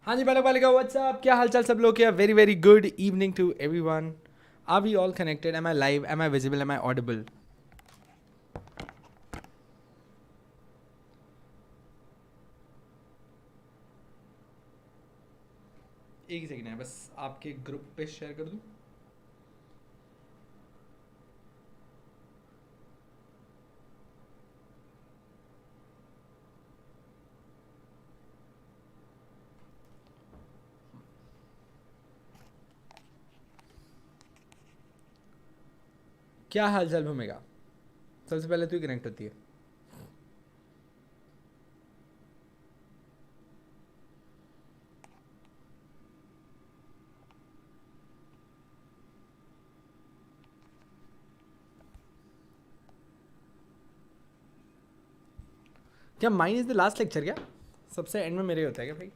हाँ जी बालक बालिका व्हाट्सअप, क्या हालचाल सब लोग? क्या very very good evening to everyone. Are we all connected? Am I live? Am I visible? Am I audible? एक ही सेकंड है, बस आपके ग्रुप पे शेयर कर दूं. क्या हालचाल भूमिका? सबसे पहले तू ही कनेक्ट होती है. क्या mine is the last lecture? क्या सबसे एंड में मेरे होता है क्या भाई?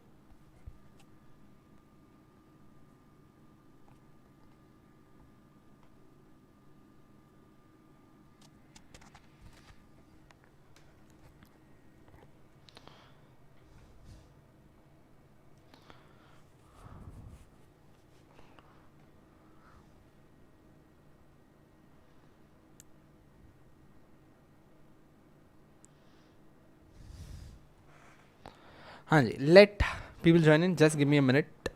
हाँ जी, let people join in, just give me a minute.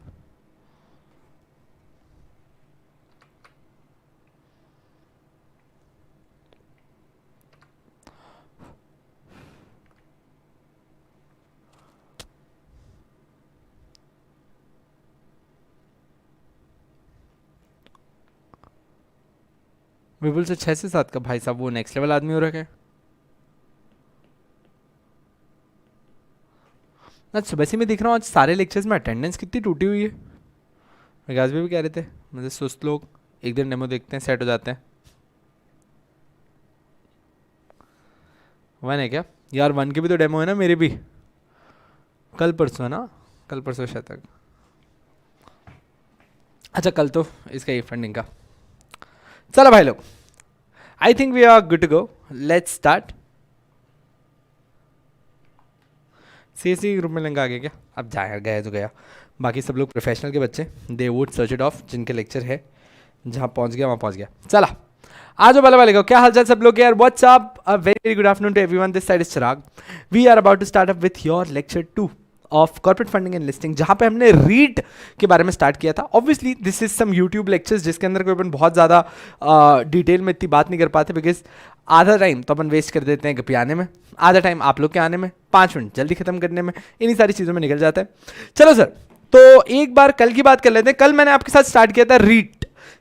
Vipul से 6 से 7 का भाई साहब, वो नेक्स्ट लेवल आदमी हो रखा है. आज सुबह से मैं देख रहा हूँ, आज सारे लेक्चर्स में अटेंडेंस कितनी टूटी हुई है. विकास भी कह रहे थे मुझे, सुस्त लोग एक दिन डेमो देखते हैं सेट हो जाते हैं. वन है क्या यार? वन के भी तो डेमो है ना, मेरे भी कल परसों है ना, कल परसों शायद तक. अच्छा कल तो इसका ये फंडिंग का. चलो भाई लोग, I think we are good to go. Let's start. See group में लिंक आ गया क्या? अब जाया गया तो गया. बाकी सब लोग प्रोफेशनल के बच्चे, they would search it of. जिनके लेक्चर है, जहाँ पहुँच गया वहाँ पहुँच गया. चला आज वाले वाले को क्या हालचाल सब लोग यार? What's up, a very good afternoon to everyone. This side is Chirag. We are about to start up with your lecture 2 of corporate funding and listing, जहां पे हमने रीट के बारे में स्टार्ट किया था. Obviously this is some YouTube lectures जिसके अंदर कोई अपन बहुत ज़्यादा डिटेल में इतनी बात नहीं कर पाते, बिकॉज आधा टाइम तो अपन वेस्ट कर देते हैं गपियाने में, आधा टाइम आप लोग के आने में, 5 मिनट जल्दी खत्म करने में, इन्हीं सारी चीज़ों में निकल जाता है. चलो सर, तो एक बार कल की बात कर लेते हैं. कल मैंने आपके साथ स्टार्ट किया था रीट.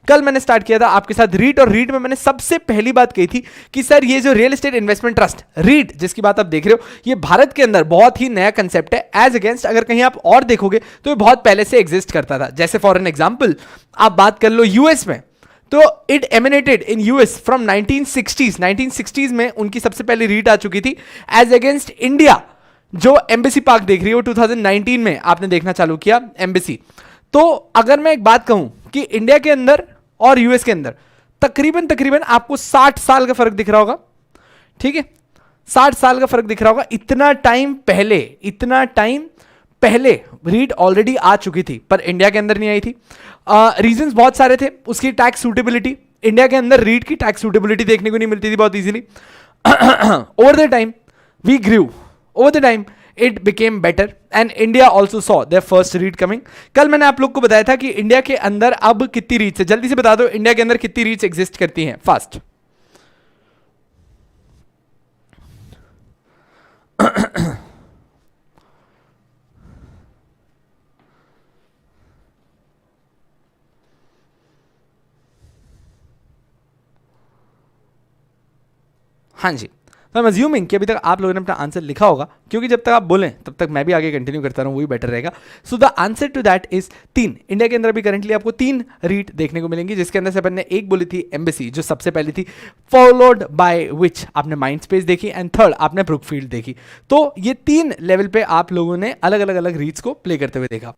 कल मैंने स्टार्ट किया था आपके साथ रीट, और रीट में मैंने सबसे पहली बात कही थी कि सर ये जो real estate investment trust REIT जिसकी बात आप देख रहे हो, ये भारत के अंदर बहुत ही नया कंसेप्ट है. एज अगेंस्ट अगर कहीं आप और देखोगे तो ये बहुत पहले से एग्जिस्ट करता था. जैसे फॉर एन एग्जांपल आप बात कर लो यूएस में, तो it emanated in US from 1960s. 1960s में उनकी सबसे पहली रीट आ चुकी थी. एज अगेंस्ट इंडिया, जो एम्बेसी पार्क देख रही हो 2019 में आपने देखना चालू किया एम्बेसी. तो अगर मैं एक बात कहूं कि इंडिया के अंदर और यूएस के अंदर तकरीबन तकरीबन आपको 60 साल का फर्क दिख रहा होगा. ठीक है, 60 साल का फर्क दिख रहा होगा. इतना टाइम पहले रीट ऑलरेडी आ चुकी थी, पर इंडिया के अंदर नहीं आई थी. रीजंस बहुत सारे थे. उसकी टैक्स सूटेबिलिटी, इंडिया के अंदर रीट की टैक्स सूटेबिलिटी देखने को नहीं मिलती थी बहुत easily. Over the time we grew, over the time it became better and India also saw their first read coming. कल मैंने आप लोग को बताया था कि इंडिया के अंदर अब कितनी रीच है. जल्दी से बता दो इंडिया के अंदर कितनी रीच एग्जिस्ट करती हैं फास्ट. हाँ जी, तो आई एम अज्यूमिंग कि अभी तक आप लोगों ने अपना आंसर लिखा होगा, क्योंकि जब तक आप बोलें तब तक मैं भी आगे कंटिन्यू करता रहूँ, वही बेटर रहेगा. So the answer to that is 3. India के अंदर अभी करंटली आपको 3 रीट देखने को मिलेंगी, जिसके अंदर से अपन ने एक बोली थी एम्बेसी जो सबसे पहली थी, फॉलोड बाय विच आपने माइंड स्पेस देखी, एंड थर्ड आपने ब्रुकफील्ड देखी. तो ये 3 लेवल पे आप लोगों ने अलग अलग अलग रीट्स को प्ले करते हुए देखा.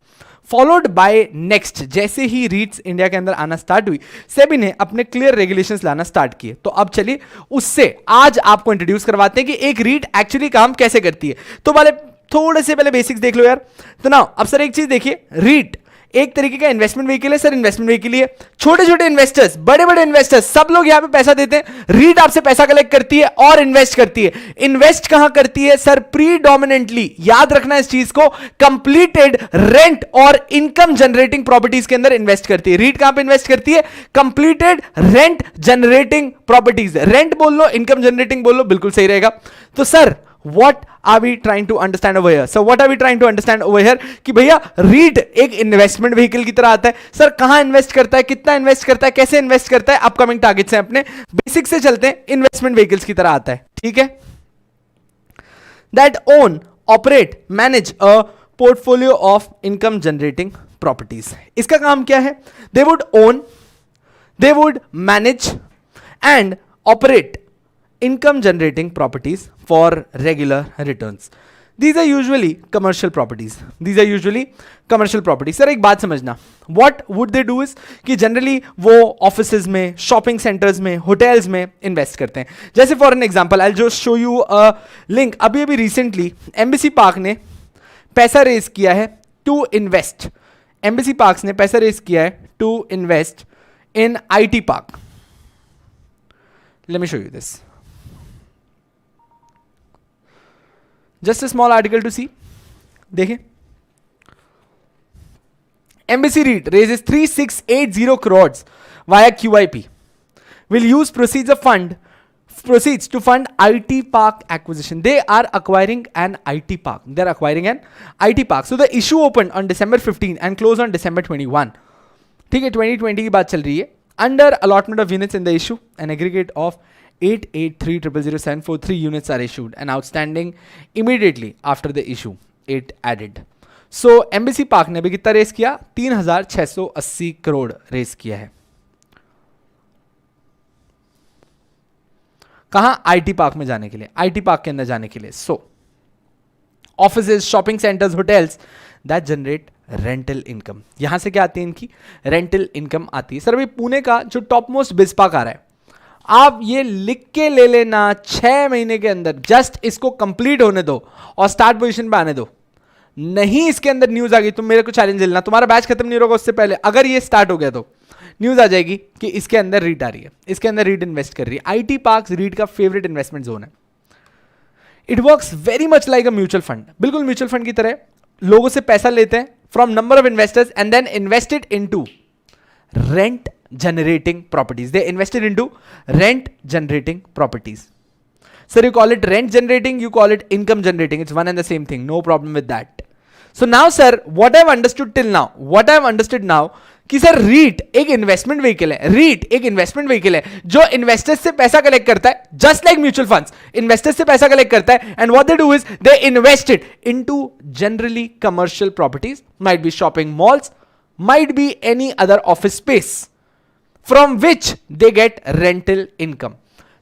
फॉलोड बाय नेक्स्ट, जैसे ही रीट्स इंडिया के अंदर आना स्टार्ट हुई, सेबी ने अपने क्लियर रेगुलेशंस लाना स्टार्ट किए. तो अब चलिए उससे आज आपको इंट्रोड्यूस करवाते हैं कि एक रीट एक्चुअली काम कैसे करती है. तो वाले थोड़े से पहले बेसिक्स देख लो यार। तो ना अब सर एक चीज देखिए, रीट एक तरीके का इन्वेस्टमेंट व्हीकल है सर। इन्वेस्टमेंट व्हीकल है, छोटे छोटे इन्वेस्टर्स, बड़े बड़े इन्वेस्टर्स, सब लोग यहां पे पैसा देते हैं। रीट आपसे पैसा कलेक्ट करती है और इन्वेस्ट करती है। इन्वेस्ट कहां करती है सर? प्रीडोमिनेंटली, याद रखना इस चीज को, कंप्लीटेड रेंट और इनकम जनरेटिंग प्रॉपर्टीज के अंदर इन्वेस्ट करती है। रीट कहां पे इन्वेस्ट करती है? Completed rent generating properties. Rent बोल लो, इनकम जनरेटिंग बोल लो, बिल्कुल सही रहेगा। तो sir what are we trying to understand over here? So what are we trying to understand over here कि भैया रीट एक इन्वेस्टमेंट व्हीकल की तरह आता है। सर कहां इन्वेस्ट करता है, कितना इन्वेस्ट करता है, कैसे इन्वेस्ट करता है? अपकमिंग टारगेट्स हैं अपने, बेसिक से चलते हैं। इन्वेस्टमेंट व्हीकल्स की तरह आता है, ठीक है। That own, operate, manage a portfolio of income generating properties. इसका काम क्या है? They would own, they would manage and operate income generating properties for regular returns. These are usually commercial properties. These are usually commercial properties. Sir एक बात समझना, what would they do is कि generally वो offices में, shopping centers में, hotels में invest करते हैं। जैसे for an example, I'll just show you a link. अभी अभी recently Embassy Park ने पैसा रेज किया है to invest. Embassy Parks ने पैसा रेज किया है to invest in IT Park. Let me show you this. Just a small article to see. देखें, Embassy REIT raises 3680 crores via QIP. Will use proceeds to fund IT park acquisition. They are acquiring an IT park. They are acquiring an IT park. So the issue opened on December 15 and closed on December 21. ठीक है, 2020 की बात चल रही है. Under allotment of units in the issue, an aggregate of 883,00743 units are issued and outstanding immediately after the issue, it added. So Embassy Park ने भी कितना रेस किया? 3,680 करोड़ रेस किया है। कहां? आईटी पार्क में जाने के लिए, आईटी पार्क के अंदर जाने के लिए। So offices, shopping centres, hotels that generate rental income. यहां से क्या आती है? इनकी रेंटल इनकम आती है। सर अभी पुणे का जो टॉप मोस्ट बिज पार्क आ रहा है, आप ये लिख के ले लेना, 6 महीने के अंदर जस्ट इसको कंप्लीट होने दो और स्टार्ट पोजीशन पे आने दो। नहीं इसके अंदर न्यूज आ गई, तुम मेरे को चैलेंज लेना, तुम्हारा बैच खत्म नहीं होगा उससे पहले, अगर ये स्टार्ट हो गया तो न्यूज आ जाएगी कि इसके अंदर रीट आ रही है, इसके अंदर रीट इन्वेस्ट कर रही है। आईटी पार्क्स रीट का फेवरेट इन्वेस्टमेंट जोन है। It works very much like a mutual fund, बिल्कुल म्यूचुअल फंड की तरह। लोगों से पैसा लेते हैं from number of investors and then invested into rent generating properties. They invested into rent generating properties. Sir, you call it rent generating, you call it income generating. It's one and the same thing. No problem with that. So now sir, what I've understood till now, what I've understood now कि sir REET एक investment vehicle है। रीट एक investment vehicle है जो investors से पैसा collect करता है, just like mutual funds. Investors से पैसा कलेक्ट करता है and what they do is they invested into generally commercial properties, might be shopping malls, might be any other office space from which they get rental income.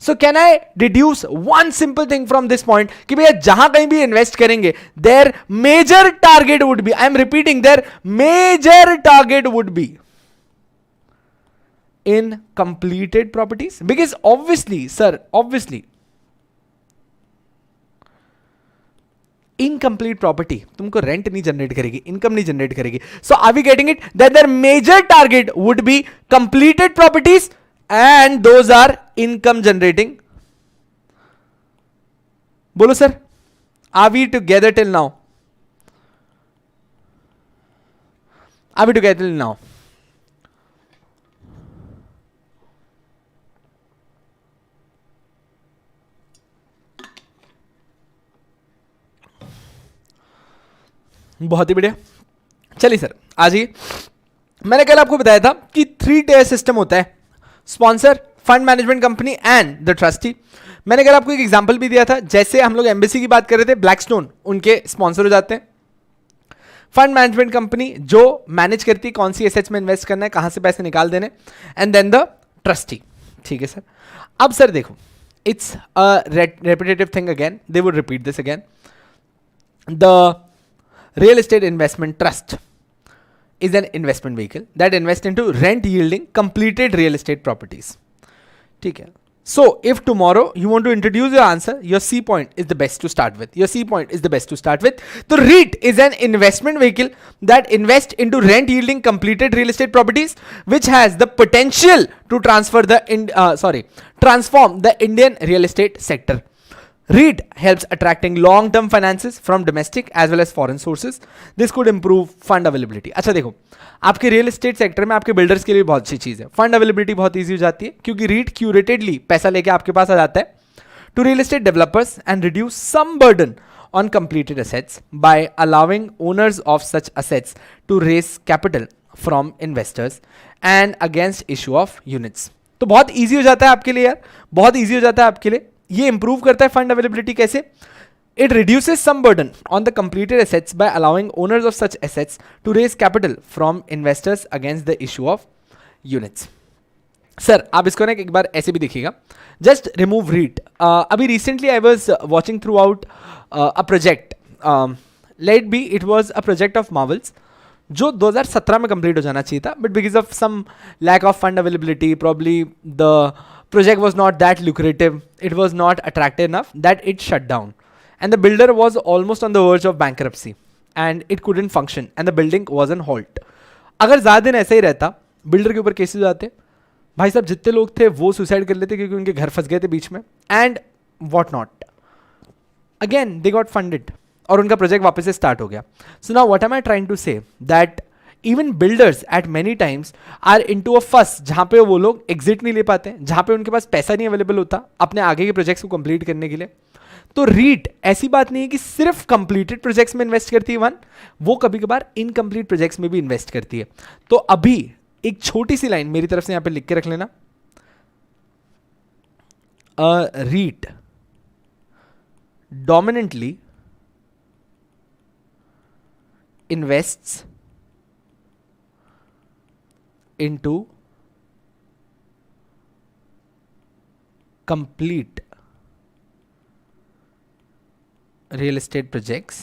So can I deduce one simple thing from this point कि भैया जहां कहीं भी invest करेंगे their major target would be, I am repeating, their major target would be in completed properties, because obviously sir, obviously incomplete property तुमको rent नहीं generate करेगी, income नहीं जनरेट करेगी। So are we getting it that their major target would be completed properties and those are income generating. बोलो sir, are we together till now? Are we together till now? बहुत ही बढ़िया। चलिए sir आज ही मैंने कल आपको बताया था कि 3 टियर सिस्टम होता है, sponsor, fund management company and the trustee. मैंने कल आपको एक एग्जांपल भी दिया था, जैसे हम लोग एम्बेसी की बात कर रहे थे, ब्लैकस्टोन उनके स्पॉन्सर हो जाते हैं। फंड मैनेजमेंट कंपनी जो मैनेज करती है कौन सी एसेट्स में इन्वेस्ट करना है, कहां से पैसे निकाल देने, एंड देन द ट्रस्टी। ठीक है सर। अब सर देखो, it's a repetitive thing again, they would repeat this again. The real estate investment trust is an investment vehicle that invests into rent yielding completed real estate properties. ठीक है So if tomorrow you want to introduce your answer, your C point is the best to start with. Your C point is the best to start with. The REIT is an investment vehicle that invests into rent yielding completed real estate properties, which has the potential to transform the Indian real estate sector. REIT helps attracting long-term finances from domestic as well as foreign sources. This could improve fund availability. अच्छा देखो, आपके real estate sector में आपके builders के लिए बहुत अच्छी चीज़ है. फंड अवेलेबिलिटी बहुत ईजी हो जाती है क्योंकि REIT क्यूरेटेडली पैसा लेके आपके पास आ जाता है to real estate developers and reduce some burden on completed assets by allowing owners of such assets to raise capital from investors and against issue of units. तो बहुत ईजी हो जाता है आपके लिए यार, बहुत ईजी हो जाता है आपके लिए. ये इंप्रूव करता है फंड अवेलेबिलिटी कैसे? It reduces some burden on the completed assets by allowing owners of such assets to raise capital from investors against the issue of units. Sir आप इसको ना एक बार ऐसे भी देखिएगा, जस्ट रिमूव REIT. अभी recently I was watching throughout a project, let be it was a project of Marvel's जो 2017 में कंप्लीट हो जाना चाहिए था, but because of some lack of fund availability probably the project was not that lucrative, it was not attractive enough that it shut down and the builder was almost on the verge of bankruptcy and it couldn't function and the building was on halt. अगर ज़्यादा दिन ऐसा ही रहता, builder के ऊपर cases आते, भाई साहब जितने लोग थे वो सुसाइड कर लेते क्योंकि उनके घर फंस गए थे बीच में and what not. Again they got funded और उनका प्रोजेक्ट वापस से स्टार्ट हो गया. So now what am I trying to say that even builders at many times are into a fuss जहां पे वो लोग एग्जिट नहीं ले पाते, जहां पे उनके पास पैसा नहीं अवेलेबल होता अपने आगे के प्रोजेक्ट्स को कंप्लीट करने के लिए. तो REIT ऐसी बात नहीं है कि सिर्फ कंप्लीटेड प्रोजेक्ट्स में इन्वेस्ट करती है, वो कभी कभार इनकम्प्लीट प्रोजेक्ट्स में भी इन्वेस्ट करती है. तो अभी एक छोटी सी लाइन मेरी तरफ से यहां पे लिख के रख लेना, REIT dominantly invests into complete real estate projects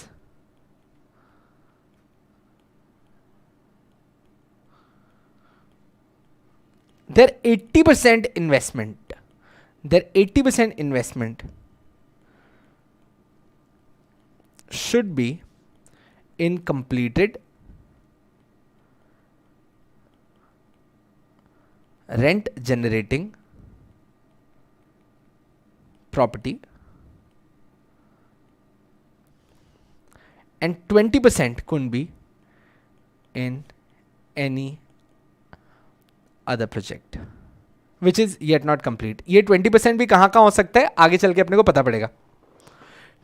their 80% investment should be in completed rent generating property and 20% could be in any other project which is yet not complete. ये 20% भी कहाँ हो सकता है आगे चल के अपने को पता पड़ेगा,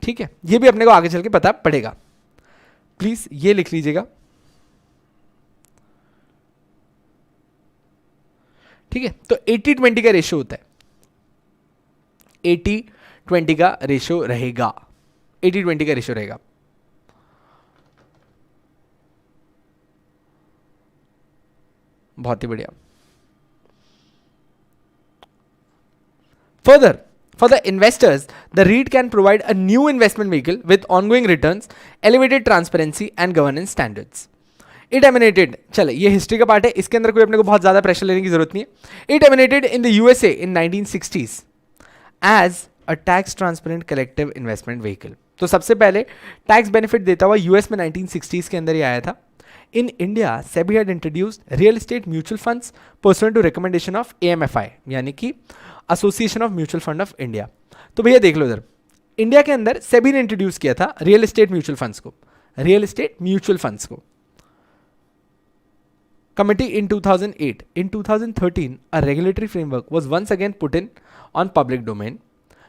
ठीक है, ये भी अपने को आगे चल के पता पड़ेगा. प्लीज ये लिख लीजिएगा, ठीक है. तो 80-20 का रेशियो होता है, 80-20 का रेशियो रहेगा, 80-20 का रेशियो रहेगा. बहुत ही बढ़िया. Further for the investors, the REIT can provide a new investment vehicle with ongoing returns, elevated transparency and governance standards. It emanated, चले ये हिस्ट्री का पार्ट है, इसके अंदर कोई अपने को बहुत ज़्यादा प्रेशर लेने की जरूरत नहीं है. It emanated in the USA in 1960s as a tax transparent collective investment vehicle. तो सबसे पहले टैक्स बेनिफिट देता हुआ यूएस में 1960s के अंदर ही आया था. In India, SEBI had introduced real estate mutual funds pursuant to recommendation of AMFI, यानी कि association of mutual fund of India. तो भैया देख लो इधर, इंडिया के अंदर सेबी ने इंट्रोड्यूस किया था रियल एस्टेट म्यूचुअल फंड्स को, रियल एस्टेट म्यूचुअल फंड्स को. Committee in 2008. In 2013, a regulatory framework was once again put in on public domain.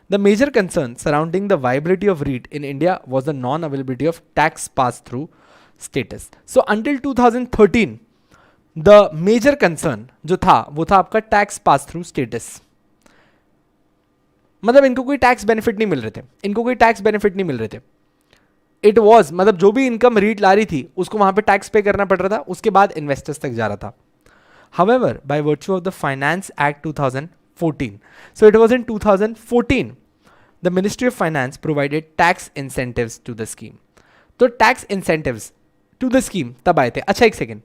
The major concern surrounding the viability of REIT in India was the non-availability of tax pass-through status. So until 2013, the major concern जो था वो था आपका tax pass-through status. मतलब इनको कोई tax benefit नहीं मिल रहे थे, इनको कोई टैक्स बेनिफिट नहीं मिल रहे थे. इट वॉज मतलब जो भी इनकम REIT ला रही थी उसको वहां पे टैक्स पे करना पड़ रहा था, उसके बाद इन्वेस्टर्स तक जा रहा था. However by virtue of the finance act 2014, so it was in 2014 the ministry of finance provided tax incentives to the scheme. तो tax incentives to the scheme तब आए थे. अच्छा एक सेकेंड,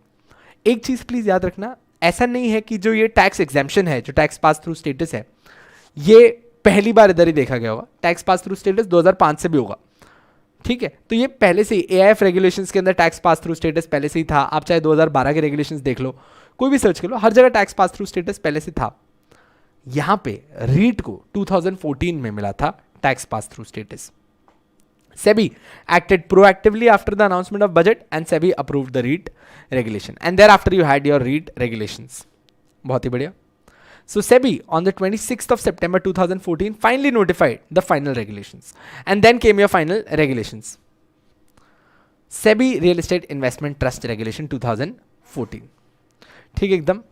एक चीज प्लीज याद रखना, ऐसा नहीं है कि जो ये टैक्स एग्जेम्पशन है, जो टैक्स पास थ्रू स्टेटस है, ये पहली बार इधर ही देखा गया होगा। टैक्स पास थ्रू स्टेटस 2005 से भी होगा, ठीक है। तो ये पहले से ही एआईएफ रेगुलेशंस के अंदर टैक्स पास थ्रू स्टेटस पहले से ही था। आप चाहे 2012 के रेगुलेशंस देख लो, कोई भी सर्च कर लो, हर जगह टैक्स पास थ्रू स्टेटस पहले से था। यहां पे रीट को 2014 में मिला था tax pass through status. SEBI acted proactively after the announcement of budget and SEBI approved the REIT regulation, and thereafter you had your REIT regulations. बहुत ही बढ़िया। So SEBI on the 26th of September 2014 finally notified the final regulations, and then came your final regulations. SEBI Real Estate Investment Trust Regulation 2014, ठीक एकदम।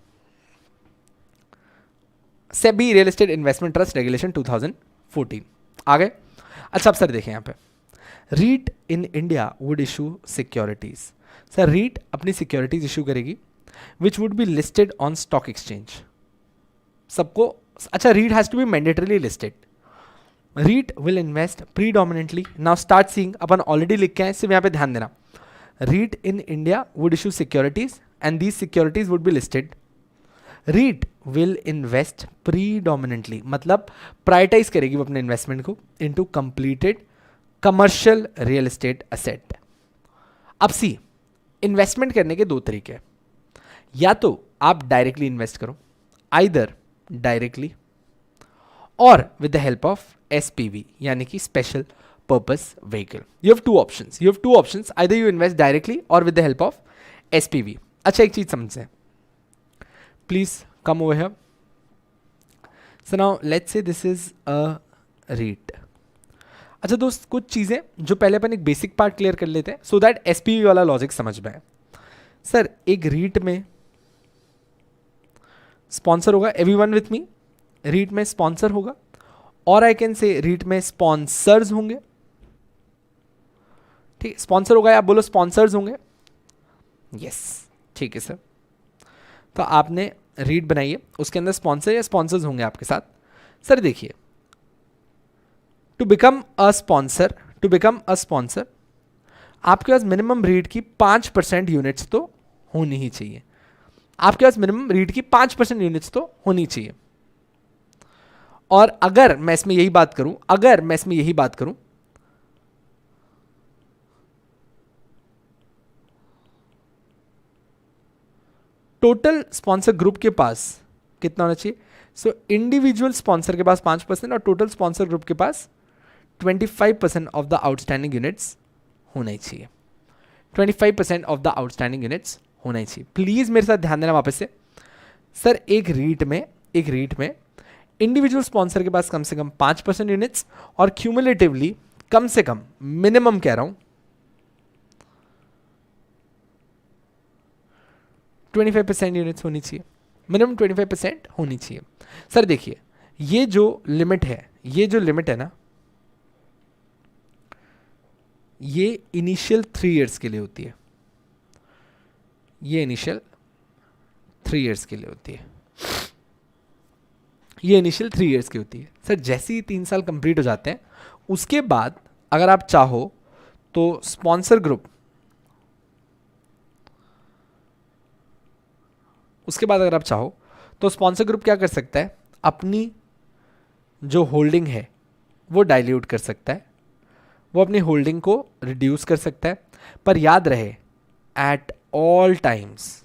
SEBI Real Estate Investment Trust Regulation 2014 आ गए। अच्छा, अब sir देखें यहाँ पे, REIT in India would issue securities. Sir REIT अपनी securities issue करेगी which would be listed on stock exchange. सबको अच्छा, REIT has to be mandatorily listed. REIT will invest predominantly, now start seeing, अपन already लिख के आए, सिर्फ यहाँ पे ध्यान देना। REIT in India would issue securities and these securities would be listed. REIT will invest predominantly मतलब प्रायोरिटाइज करेगी वो अपने इन्वेस्टमेंट को into completed commercial real estate asset. अब सी, इन्वेस्टमेंट करने के दो तरीके हैं। या तो आप डायरेक्टली इन्वेस्ट करो, आइदर डायरेक्टली और with the help of SPV यानी कि special purpose vehicle. You have two options, either you invest directly और with the help of SPV। अच्छा, एक चीज समझें, please come over here. So now let's say this is a REIT. अच्छा दोस्त, कुछ चीज़ें जो पहले अपन एक बेसिक पार्ट क्लियर कर लेते हैं सो दैट SPV वाला लॉजिक समझ में आए। सर एक रीट में स्पॉन्सर होगा, एवरीवन विथ मी, रीट में स्पॉन्सर होगा, और आई कैन से रीट में स्पॉन्सर्स होंगे। ठीक, स्पॉन्सर होगा, आप बोलो स्पॉन्सर्स होंगे। यस, ठीक है सर। तो आपने रीट बनाई है, उसके अंदर स्पॉन्सर या स्पॉन्सर्स होंगे आपके साथ। सर देखिए, टू बिकम अ स्पॉन्सर आपके पास मिनिमम रीट की 5% यूनिट्स तो होनी ही चाहिए। आपके पास मिनिमम रीट की 5% यूनिट्स तो होनी चाहिए। और अगर मैं इसमें यही बात करूं, टोटल स्पॉन्सर ग्रुप के पास कितना होना चाहिए? सो इंडिविजुअल स्पॉन्सर के पास 5% और टोटल स्पॉन्सर ग्रुप के पास 25% ऑफ द आउटस्टैंडिंग यूनिट्स होना ही चाहिए। 25% ऑफ द आउटस्टैंडिंग यूनिट्स होना ही चाहिए। प्लीज मेरे साथ ध्यान देना वापस से। सर एक रीट में इंडिविजुअल स्पॉन्सर के पास कम से कम 5% यूनिट्स और क्यूमुलेटिवली कम से कम, मिनिमम कह रहा हूं, 25% यूनिट्स होनी चाहिए। मिनिमम 25% होनी चाहिए। सर देखिए, ये जो लिमिट है ना, ये इनिशियल 3 इयर्स के लिए होती है। ये इनिशियल 3 इयर्स की होती है। सर जैसे ही 3 साल कंप्लीट हो जाते हैं, उसके बाद अगर आप चाहो तो स्पॉन्सर ग्रुप, क्या कर सकता है? अपनी जो होल्डिंग है वो डाइल्यूट कर सकता है, वो अपनी होल्डिंग को रिड्यूस कर सकता है। पर याद रहे, एट ऑल टाइम्स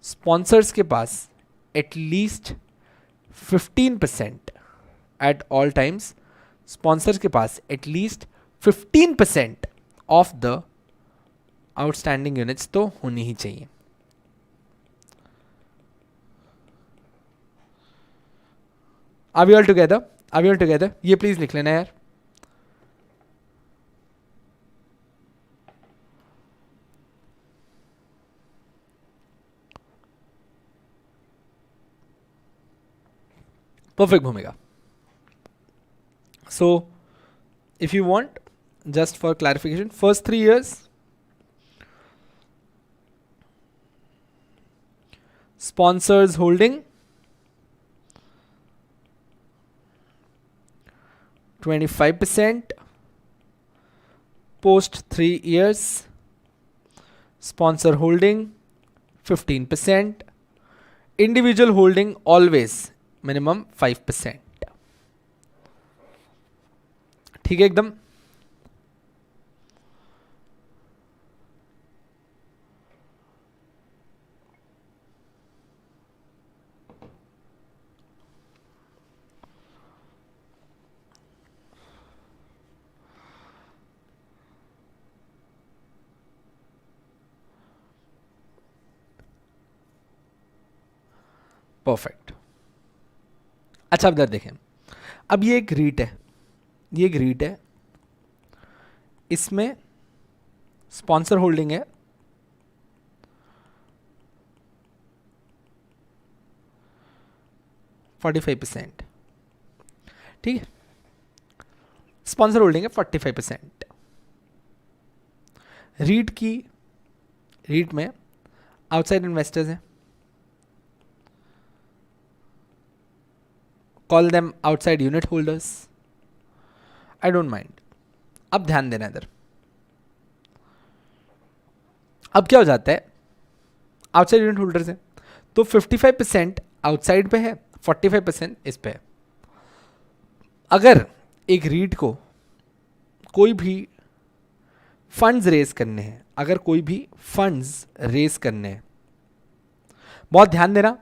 स्पॉन्सर्स के पास at least 15%, at all times sponsors के पास at least 15% of the outstanding units तो होनी ही चाहिए। Are we all together? ये प्लीज लिख लेना यार। Perfect, Bhumika. So, if you want, just for clarification, first 3 years, sponsors holding 25%, post 3 years, sponsor holding 15%, individual holding always minimum 5%। ठीक है एकदम। परफेक्ट। अच्छा अब इधर देखें, अब ये एक रीट है, ये एक रीट है, इसमें स्पॉन्सर होल्डिंग है 45%। ठीक है, स्पॉन्सर होल्डिंग है 45%। रीट की, रीट में आउटसाइड इन्वेस्टर्स हैं, call them outside unit holders, I don't mind. अब ध्यान देना इधर, अब क्या हो जाता है, आउटसाइड यूनिट होल्डर्स है तो 55% आउटसाइड पे है, 45% इस पे है। अगर एक रीट को कोई भी फंड्स रेज करने हैं, अगर कोई भी फंड्स रेज करने हैं, बहुत ध्यान देना,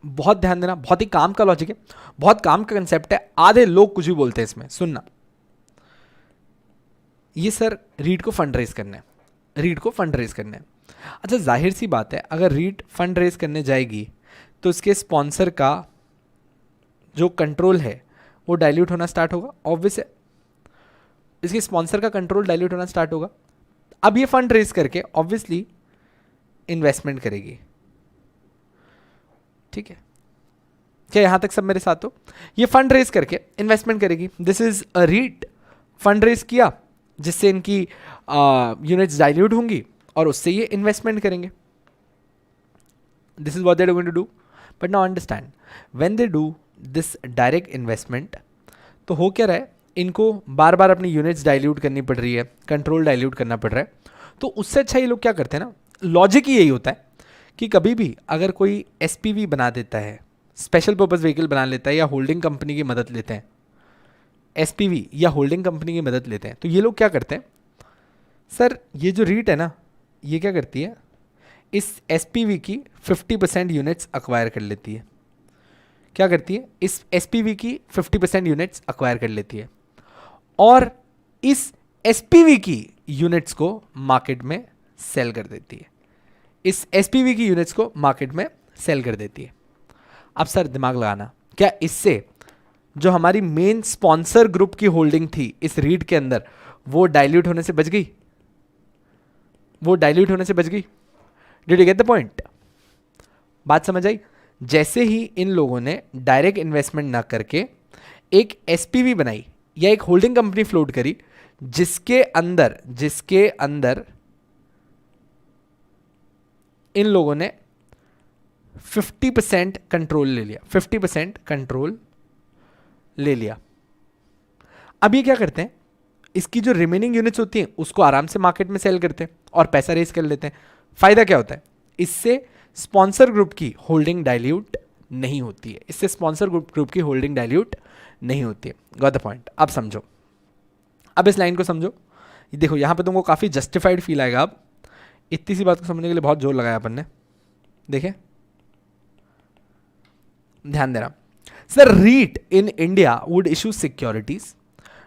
बहुत ध्यान देना, बहुत ही काम का लॉजिक है, बहुत काम का कंसेप्ट है, आधे लोग कुछ भी बोलते हैं इसमें, सुनना। ये सर रीट को फंड रेज करना है, रीट को फंड रेज करना है। अच्छा जाहिर सी बात है, अगर रीट फंड रेज करने जाएगी तो इसके स्पॉन्सर का जो कंट्रोल है वो डाइल्यूट होना स्टार्ट होगा, ऑब्वियस है, इसके स्पॉन्सर का कंट्रोल डाइल्यूट होना स्टार्ट होगा। अब ये फंड रेज करके ऑब्वियसली इन्वेस्टमेंट करेगी। ठीक है, क्या यहां तक सब मेरे साथ हो? ये फंड रेज करके इन्वेस्टमेंट करेगी, this is a REIT, fund raise किया जिससे इनकी यूनिट्स डाइल्यूट होंगी और उससे ये इन्वेस्टमेंट करेंगे। This is what they are going to do. But now understand, when they do this direct investment, तो हो क्या रहा है, इनको बार बार अपनी यूनिट्स डाइल्यूट करनी पड़ रही है, कंट्रोल डाइल्यूट करना पड़ रहा है। तो उससे अच्छा ये लोग क्या करते हैं ना, लॉजिक ही यही होता है कि कभी भी अगर कोई एसपीवी बना देता है, स्पेशल पर्पस व्हीकल बना लेता है, या होल्डिंग कंपनी की मदद लेते हैं, एसपीवी या होल्डिंग कंपनी की मदद लेते हैं, तो ये लोग क्या करते हैं, सर ये जो रीट है ना, ये क्या करती है, इस एसपीवी की 50% यूनिट्स अक्वायर कर लेती है। क्या करती है, इस एसपीवी की 50% यूनिट्स अक्वायर कर लेती है और इस एसपीवी की यूनिट्स को मार्केट में सेल कर देती है, इस एसपीवी की यूनिट्स को मार्केट में सेल कर देती है। अब सर दिमाग लगाना, क्या इससे जो हमारी मेन स्पॉन्सर ग्रुप की होल्डिंग थी इस रीट के अंदर, वो डाइल्यूट होने से बच गई? वो डाइल्यूट होने से बच गई? Did you get the point? बात समझ आई? जैसे ही इन लोगों ने डायरेक्ट इन्वेस्टमेंट ना करके एक एसपीवी बनाई या एक होल्डिंग कंपनी फ्लोट करी, जिसके अंदर इन लोगों ने 50% कंट्रोल ले लिया, 50% कंट्रोल ले लिया। अब ये क्या करते हैं, इसकी जो रिमेनिंग यूनिट्स होती हैं उसको आराम से मार्केट में सेल करते हैं और पैसा रेज कर लेते हैं। फायदा क्या होता है, इससे स्पॉन्सर ग्रुप की होल्डिंग डाइल्यूट नहीं होती है, इससे स्पॉन्सर ग्रुप की होल्डिंग डाइल्यूट नहीं होती है। Got the point? अब समझो, अब इस लाइन को समझो, देखो यहां पे तुमको काफी जस्टिफाइड फील आएगा। अब इतनी सी बात को समझने के लिए बहुत जोर लगाया अपन ने, देखें ध्यान देना। Sir REIT in India would issue securities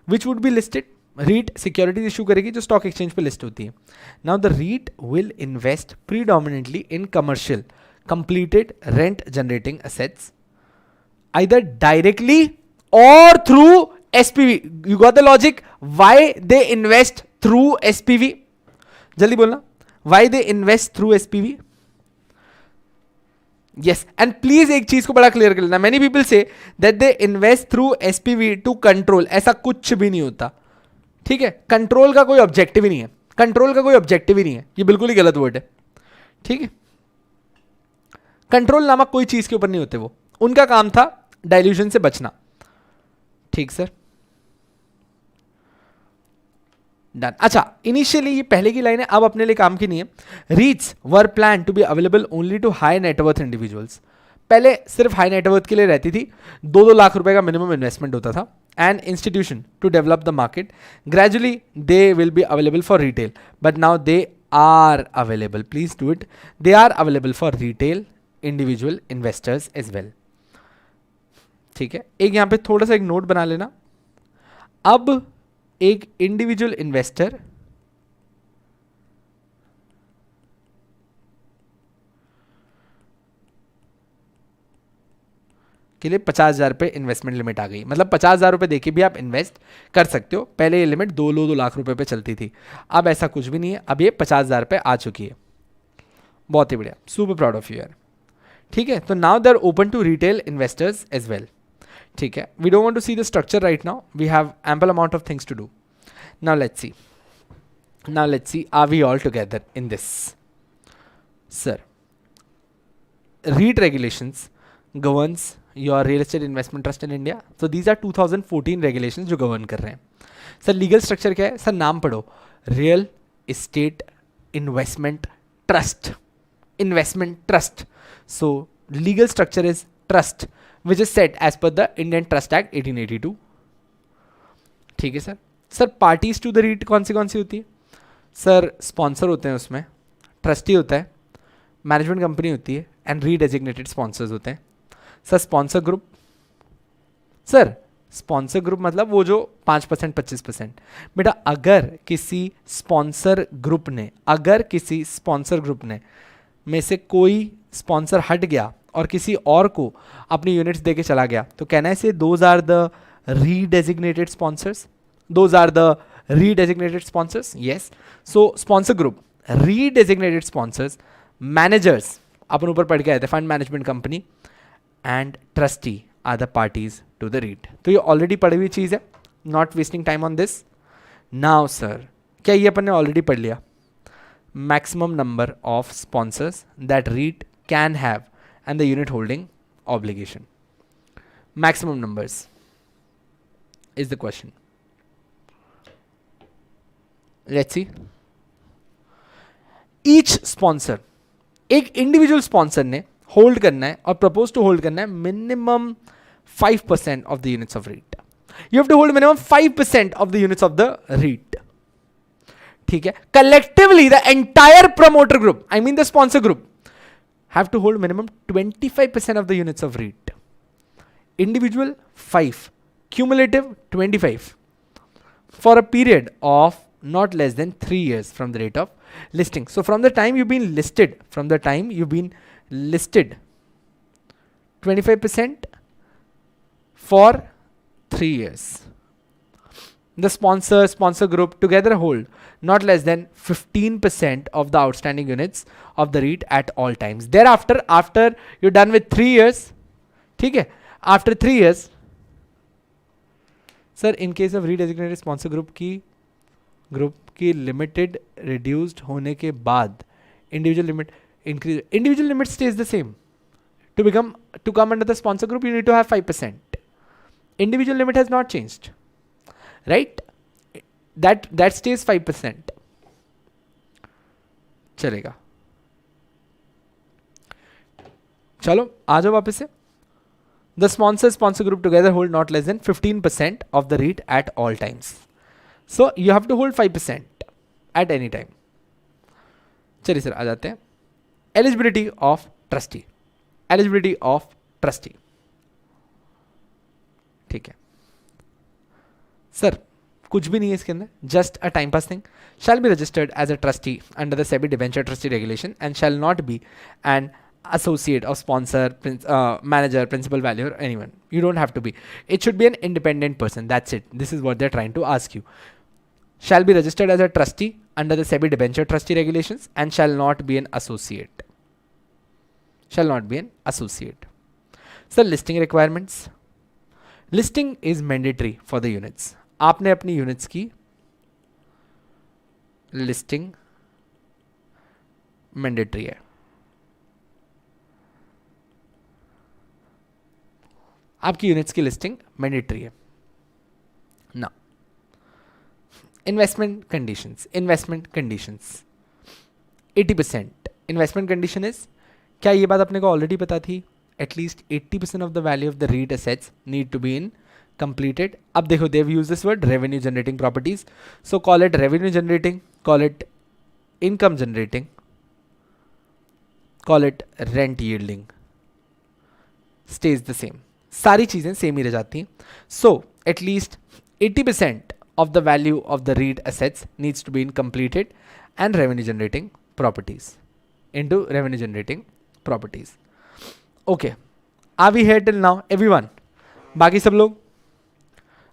which would be listed, REIT securities issue करेगी जो स्टॉक एक्सचेंज पे लिस्ट होती है। Now the REIT will invest predominantly in commercial completed rent generating assets either directly or through SPV. You got the logic? Why they invest through SPV? जल्दी बोलना, why they invest through SPV? Yes, and please एक चीज को बड़ा clear कर लेना, many people say that they invest through SPV to control, ऐसा कुछ भी नहीं होता। ठीक है, कंट्रोल का कोई ऑब्जेक्टिव ही नहीं है, कंट्रोल का कोई ऑब्जेक्टिव ही नहीं है, ये बिल्कुल ही गलत वर्ड है। ठीक है, कंट्रोल नामक कोई चीज के ऊपर नहीं होते वो, उनका काम था डाइल्यूशन से बचना। ठीक सर, डन। अच्छा, इनिशियली ये पहले की लाइन है, अब अपने लिए काम की नहीं है। REITs were plan to be available only to high net worth individuals. पहले सिर्फ हाई नेटवर्थ के लिए रहती थी, 2-2 लाख रुपए का मिनिमम इन्वेस्टमेंट होता था. An institution to develop the market. Gradually, they will be available for retail, but now they are available. Please do it. They are available for retail, individual investors as well. ठीक है, एक यहाँ पे थोड़ा सा एक नोट बना लेना. अब एक इंडिविजुअल इन्वेस्टर के लिए 50,000 रुपये इन्वेस्टमेंट लिमिट आ गई. मतलब 50,000 रुपये देके भी आप इन्वेस्ट कर सकते हो. पहले ये लिमिट 2 लाख रुपए पे चलती थी, अब ऐसा कुछ भी नहीं है. अब ये 50,000 रुपये आ चुकी है. बहुत ही बढ़िया, सुपर प्राउड ऑफ यू यार. ठीक है, तो now they are open to retail investors as well. ठीक है, we don't want to see the structure right now, we have ample amount of things to do. Now let's see are we all together in this. Sir, REIT regulations governs your real estate investment trust in India. So these are 2014 regulations जो govern कर रहे हैं. Sir legal structure क्या है? Sir नाम पढ़ो, real estate investment trust. Investment trust. So legal structure is trust which is set as per the Indian trust act 1882. ठीक है sir. Sir parties to the REIT कौन सी होती है? सर स्पॉन्सर होते हैं उसमें, ट्रस्टी होता है, मैनेजमेंट कंपनी होती है एंड रीडेजिग्नेटेड स्पॉन्सर्स होते हैं. Sir sponsor group, sir sponsor group मतलब वो जो 5% 25%. बेटा अगर किसी स्पॉन्सर ग्रुप ने में से कोई स्पॉन्सर हट गया और किसी और को अपनी यूनिट्स देके चला गया, तो कहना है say those are the redesignated sponsors. Yes. So sponsor group, redesignated sponsors, managers अपन ऊपर पढ़ के आए थे, fund management company, and trustee are the parties to the REIT. तो ये ऑलरेडी पढ़ी हुई चीज़ है, not wasting time on this. Now sir, क्या ये अपन ने ऑलरेडी पढ़ लिया? Maximum number of sponsors that REIT can have and the unit holding obligation. Maximum numbers is the question. Let's see. Each sponsor, एक इंडिविजुअल स्पॉन्सर ने hold करना है और प्रपोज टू होल्ड करना है minimum 5% of the units of REIT. You have to hold minimum 5% of the units of the REIT. ठीक है. Collectively the entire promoter group, I mean the sponsor group, have to hold minimum 25% of the units of REIT. Individual 5, cumulative 25 for a period of not less than 3 years from the date of listing. So from the time you've been listed, 25% for 3 years. The sponsor group together hold not less than 15% of the outstanding units of the REIT at all times. Thereafter, after you're done with 3 years, ठीक है, after 3 years, sir, in case of redesignated sponsor group की limited reduced होने के बाद individual limit increase, individual limit stage the same. To come under the sponsor group you need to have 5%. Individual limit has not changed, right? That stage 5%. चलेगा. चलो आ जाओ वापस से. The sponsor group together hold not less than 15% of the REIT at all times. So you have to hold 5% at any time. चलिए sir आ जाते हैं. Eligibility of trustee. ठीक है सर, कुछ भी नहीं है इसके अंदर, just a time pass thing. Shall be registered as a trustee under the SEBI debenture trustee regulation and shall not be an associate of sponsor, manager, principal value or anyone. You don't have to be. It should be an independent person. That's it. This is what they're trying to ask you. Shall be registered as a trustee under the SEBI debenture trustee regulations and shall not be an associate. Sir, listing requirements. Listing is mandatory for the units. आपने अपनी units की listing mandatory है. आपकी units की listing mandatory है. Now, investment conditions. 80% investment condition is, क्या ये बात अपने को ऑलरेडी पता थी? at least 80% of the value of the REIT assets need to be in completed. अब देखो, they've used this word revenue generating properties. So call it revenue generating, call it income generating, call it rent yielding. Stays the same. सारी चीजें same ही रह जाती हैं. So at least 80% of the value of the REIT assets needs to be in completed and revenue generating properties into revenue generating properties. Okay, are we here till now, everyone? बाकी सब लोग,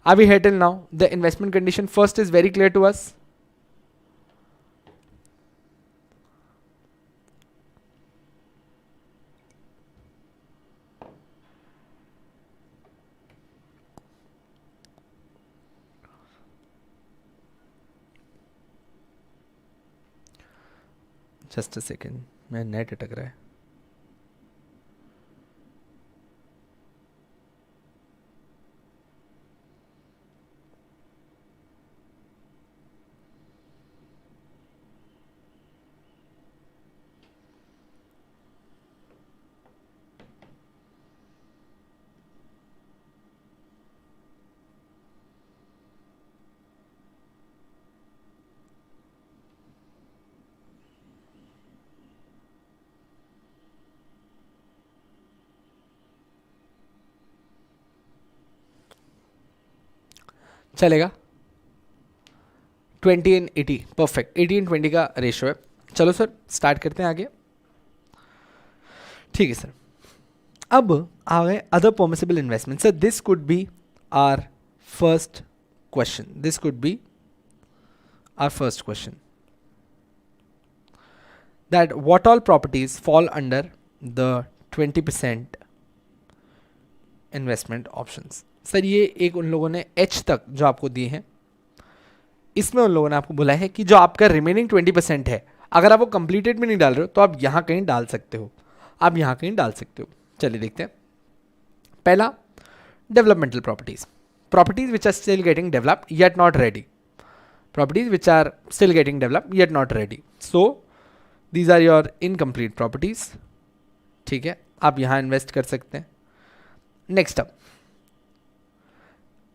are we here till now? The investment condition first is very clear to us. Just a second, मेरा net अटक रहा है. चलेगा. 20 and 80 perfect. 80 and 20 का ratio है. चलो सर स्टार्ट करते हैं आगे. ठीक है सर. अब आ गए other permissible investment. Sir this could be our first question. This could be our first question, that what all properties fall under the 20% investment options. Sir ये एक उन लोगों ने एच तक जो आपको दिए हैं, इसमें उन लोगों ने आपको बोला है कि जो आपका रिमेनिंग 20% है, अगर आप वो कंप्लीटेड में नहीं डाल रहे हो तो आप यहां कहीं डाल सकते हो. आप यहां कहीं डाल सकते हो. चलिए देखते हैं. पहला, developmental properties. Properties which are still getting developed yet not ready. Properties which are still getting developed yet not ready. So these are your incomplete properties. ठीक है, आप यहां इन्वेस्ट कर सकते हैं. Next up,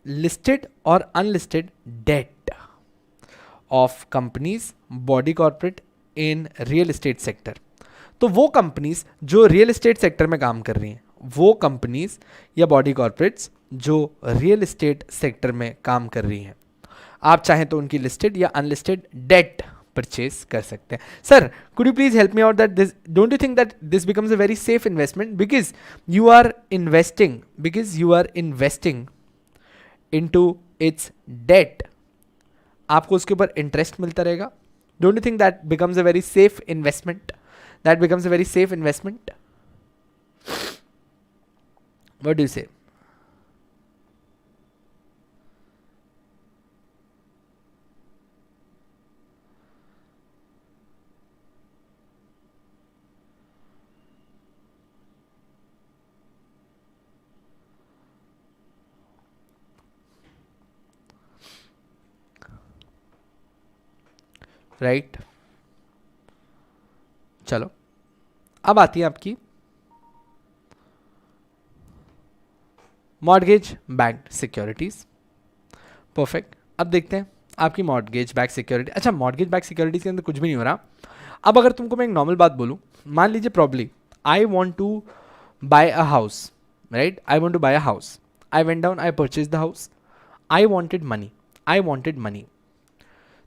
listed or unlisted debt of companies, body corporate in real estate sector. तो वो companies जो रियल एस्टेट सेक्टर में काम कर रही हैं, वो कंपनीज या बॉडी कॉर्पोरेट्स जो रियल एस्टेट सेक्टर में काम कर रही हैं, आप चाहें तो उनकी लिस्टेड या अनलिस्टेड डेट परचेज कर सकते हैं. Sir could you please help me out that this, don't you think that this becomes a very safe investment because you are investing into its debt. आपको उसके ऊपर इंटरेस्ट मिलता रहेगा. Don't you think that becomes a very safe investment? That becomes a very safe investment. What do you say? Right. चलो अब आती है आपकी मॉर्गेज बैक्ड सिक्योरिटीज. परफेक्ट. अब देखते हैं आपकी मॉर्गेज बैक सिक्योरिटी. अच्छा, मॉर्गेज बैक सिक्योरिटीज के अंदर कुछ भी नहीं हो रहा. अब अगर तुमको मैं एक नॉर्मल बात बोलूं, मान लीजिए probably I want to buy a house, right? I want to buy a house. I went down, I purchase the house. I wanted money.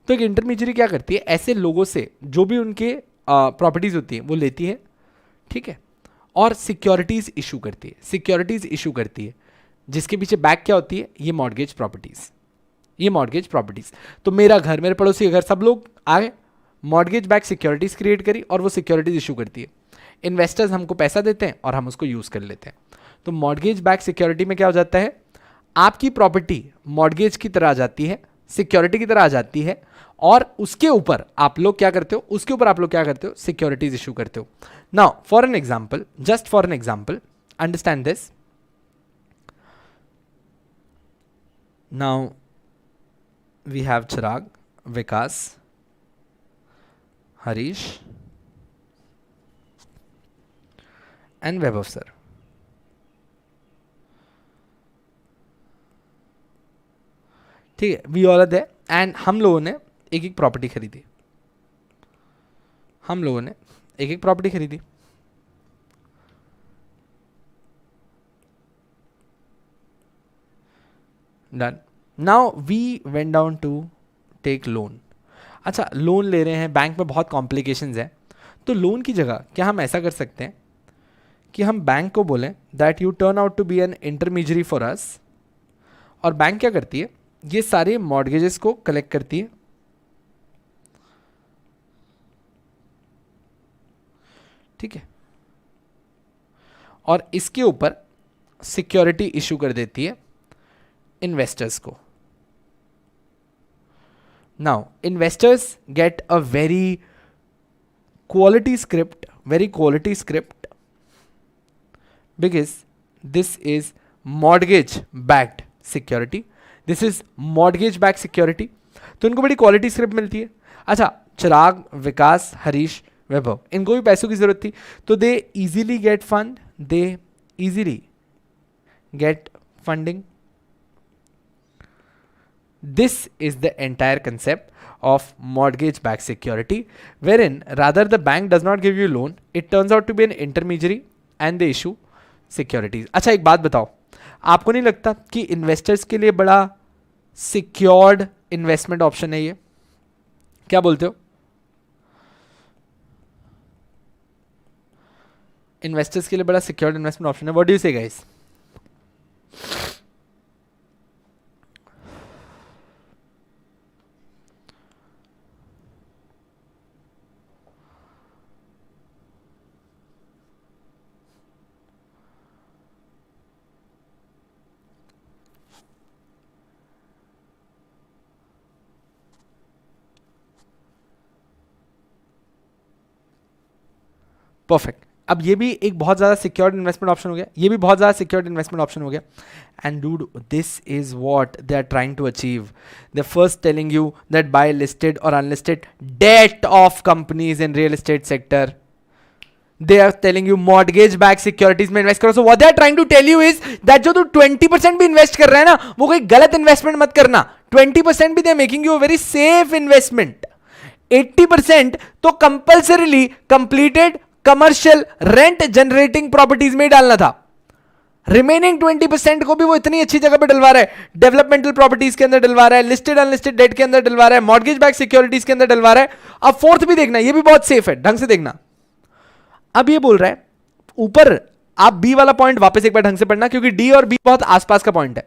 तो एक इंटरमीडियरी क्या करती है, ऐसे लोगों से जो भी उनके प्रॉपर्टीज होती है वो लेती है, ठीक है, और सिक्योरिटीज इशू करती है. जिसके पीछे बैक क्या होती है? ये मॉर्गेज प्रॉपर्टीज. तो मेरा घर, मेरे पड़ोसी का घर, सब लोग आए, मॉर्गेज बैक सिक्योरिटीज क्रिएट करी और वो सिक्योरिटीज इशू करती है. इन्वेस्टर्स हमको पैसा देते हैं और हम उसको यूज कर लेते हैं. तो मॉर्गेज बैक सिक्योरिटी में क्या हो जाता है, आपकी प्रॉपर्टी मॉर्गेज की तरह आ जाती है, सिक्योरिटी की तरह आ जाती है, और उसके ऊपर आप लोग क्या करते हो, सिक्योरिटीज इशू करते हो. Now for an example, just for an example, understand this. Now we have Chirag, Vikas, Harish and Vaibhav sir. ठीक है, we all are there and हम लोगों ने एक एक प्रॉपर्टी खरीदी, हम लोगों ने एक एक प्रॉपर्टी खरीदी। Done. Now we went down to take loan. अच्छा, लोन ले रहे हैं, बैंक में बहुत कॉम्प्लिकेशंस है, तो लोन की जगह क्या हम ऐसा कर सकते हैं कि हम बैंक को बोलें that you turn out to be an intermediary for us, और बैंक क्या करती है, ये सारे मॉर्गेजेस को कलेक्ट करती है, ठीक है, और इसके ऊपर सिक्योरिटी इशू कर देती है इन्वेस्टर्स को। Now investors get a very quality script, because this is mortgage backed security, this is mortgage backed security, तो इनको बड़ी क्वालिटी स्क्रिप्ट मिलती है। अच्छा, चिराग, विकास, हरीश, वैभव, इनको भी पैसों की जरूरत थी, तो they easily get fund, they easily get funding. This is the entire concept of mortgage-backed security, wherein rather the bank does not give you loan, it turns out to be an intermediary and they issue securities. अच्छा, एक बात बताओ, आपको नहीं लगता कि investors के लिए बड़ा सिक्योर्ड इन्वेस्टमेंट ऑप्शन है ये? क्या बोलते हो? इन्वेस्टर्स के लिए बड़ा सिक्योर्ड इन्वेस्टमेंट ऑप्शन है। व्हाट डू यू से गाइस? परफेक्ट। अब ये भी एक बहुत ज़्यादा सिक्योर्ड इन्वेस्टमेंट ऑप्शन हो गया, ये भी बहुत ज़्यादा सिक्योर्ड इन्वेस्टमेंट ऑप्शन हो गया। And dude, this is what they are trying to achieve. They first telling you that by listed और unlisted debt of companies in real estate sector, they are telling you mortgage back securities में invest करो। So what they are trying to tell you is that जो तू 20% भी invest कर रहा है ना, वो कोई गलत इन्वेस्टमेंट मत करना। 20% भी they are making you a very safe investment. 80% तो compulsorily completed commercial rent generating properties में ही डालना था। रिमेनिंग 20% को भी वो इतनी अच्छी जगह पे डलवा रहा है, डेवलपमेंटल प्रॉपर्टीज के अंदर डलवा रहा है, लिस्टेड अनलिस्टेड डेट के अंदर डलवा रहा है, मॉर्गेज बैक सिक्योरिटीज के अंदर डलवा रहा है। अब फोर्थ भी देखना, ये भी बहुत सेफ है, ढंग से देखना। अब ये बोल रहा है ऊपर, आप बी वाला पॉइंट वापस एक बार ढंग से पढ़ना, क्योंकि डी और बी बहुत आसपास का पॉइंट है,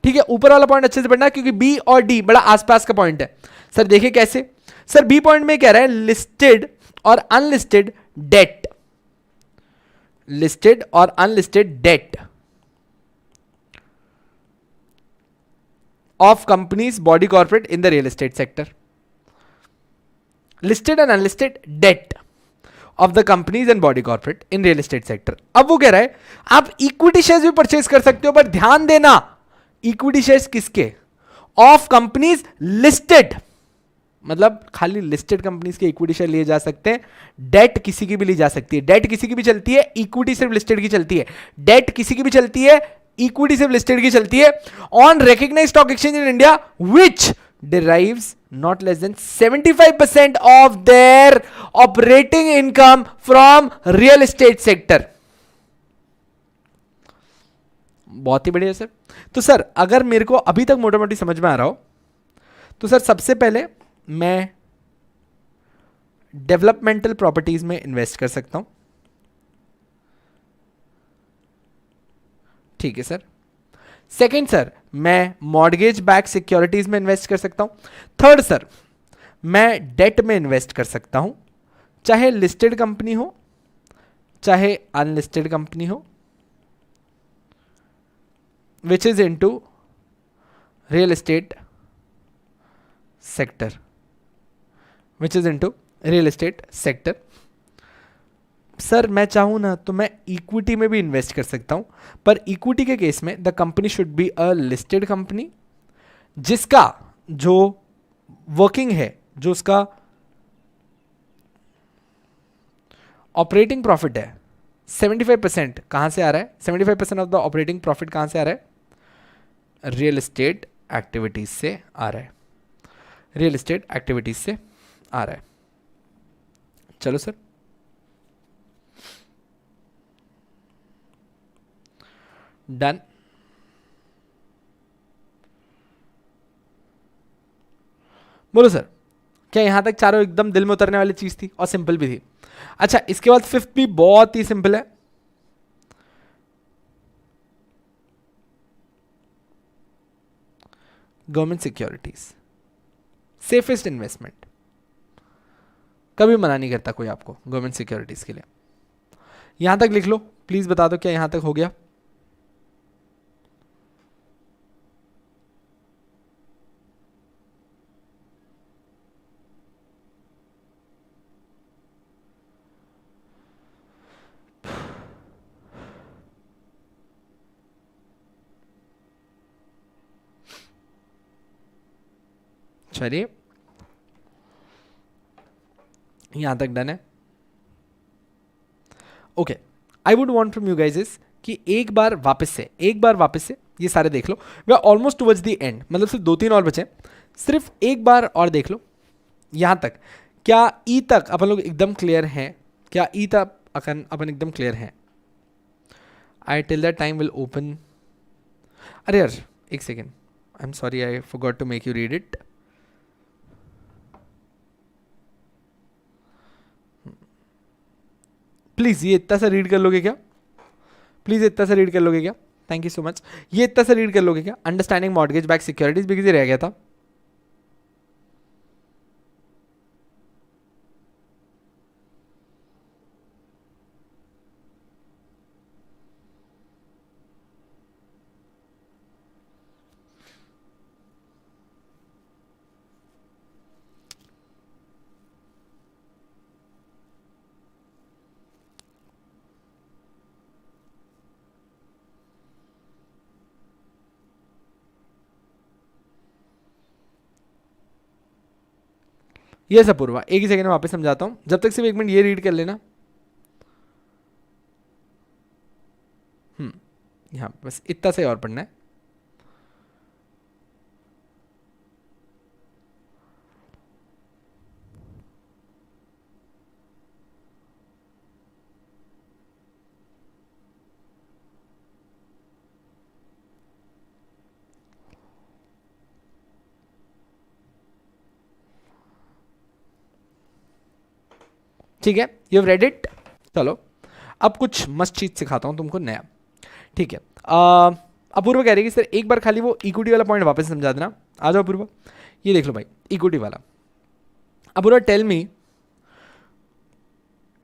ठीक है। ऊपर वाला पॉइंट अच्छे से पढ़ना, क्योंकि बी और डी बड़ा आसपास का पॉइंट है। सर देखिए कैसे, सर बी पॉइंट में कह रहा है लिस्टेड और अनलिस्टेड डेट, लिस्टेड और unlisted debt of companies body corporate in the real estate sector, listed and unlisted debt of the companies and body corporate in real estate sector. अब वो कह रहा है आप इक्विटी शेयर्स भी purchase कर सकते हो, पर ध्यान देना इक्विटी शेयर्स किसके? ऑफ कंपनीज लिस्टेड, मतलब खाली लिस्टेड कंपनीज के इक्विटी शेयर लिए जा सकते हैं, डेट किसी की भी ली जा सकती है। डेट किसी की भी चलती है, इक्विटी सिर्फ लिस्टेड की चलती है। डेट किसी की भी चलती है, इक्विटी सिर्फ लिस्टेड की चलती है। On recognised stock exchange in India which derives not less than 75% of their operating income from real estate sector। बहुत ही बढ़िया सर। तो सर अगर मेरे को अभी तक मोटा मोटी समझ में आ रहा हो, तो सर सबसे पहले मैं डेवलपमेंटल प्रॉपर्टीज में इन्वेस्ट कर सकता हूं, ठीक है सर। सेकेंड सर, मैं मॉर्गेज बैक सिक्योरिटीज में इन्वेस्ट कर सकता हूं। थर्ड सर, मैं डेट में इन्वेस्ट कर सकता हूं, चाहे लिस्टेड कंपनी हो चाहे अनलिस्टेड कंपनी हो, which is into real estate sector, which is into real estate sector. Sir मैं चाहूं ना तो मैं इक्विटी में भी इन्वेस्ट कर सकता हूं, पर इक्विटी के केस में the company should be a listed company, जिसका जो वर्किंग है, जो उसका ऑपरेटिंग प्रॉफिट है 75% कहां से आ रहा है? 75% ऑफ द ऑपरेटिंग प्रॉफिट कहां से आ रहा है? रियल एस्टेट एक्टिविटीज से आ रहा है, रियल एस्टेट एक्टिविटीज से आ रहा है। चलो सर, डन। बोलो सर, क्या यहां तक चारों एकदम दिल में उतरने वाली चीज थी और सिंपल भी थी? अच्छा, इसके बाद फिफ्थ भी बहुत ही सिंपल है। गवर्नमेंट सिक्योरिटीज, सेफेस्ट इन्वेस्टमेंट, कभी मना नहीं करता कोई आपको गवर्नमेंट सिक्योरिटीज के लिए। यहां तक लिख लो, प्लीज बता दो क्या यहां तक हो गया? चलिए, यहां तक डन है। Okay, I would want from you guys is कि एक बार वापस से ये सारे देख लो। We are almost towards the end, मतलब सिर्फ 2-3 और बचे। सिर्फ एक बार और देख लो यहां तक। क्या ई तक अपन लोग एकदम क्लियर हैं? क्या ई तक अपन एकदम क्लियर हैं? I till that time will open. अरे यार एक second, I am sorry, I forgot to make you read it. Please ये इतना सा रीड कर लोगे क्या? प्लीज इतना सा रीड कर लोगे क्या? Thank you so much. ये इतना सा रीड कर लोगे क्या? Understanding mortgage back securities, because ये रह गया था। ये सब पूर्वा, एक ही सेकंड में वापस समझाता हूं, जब तक सिर्फ 1 मिनट ये रीड कर लेना। यहां बस इतना से और पढ़ना है। ठीक है, यू हैव रेड इट। चलो अब कुछ मस्त चीज सिखाता हूं तुमको नया। ठीक है, अपूर्व कह रही है कि सर एक बार खाली वो इक्विटी वाला पॉइंट वापस समझा देना। आ जाओ अपूर्व, ये देख लो भाई इक्विटी वाला। अपूर्व टेल मी,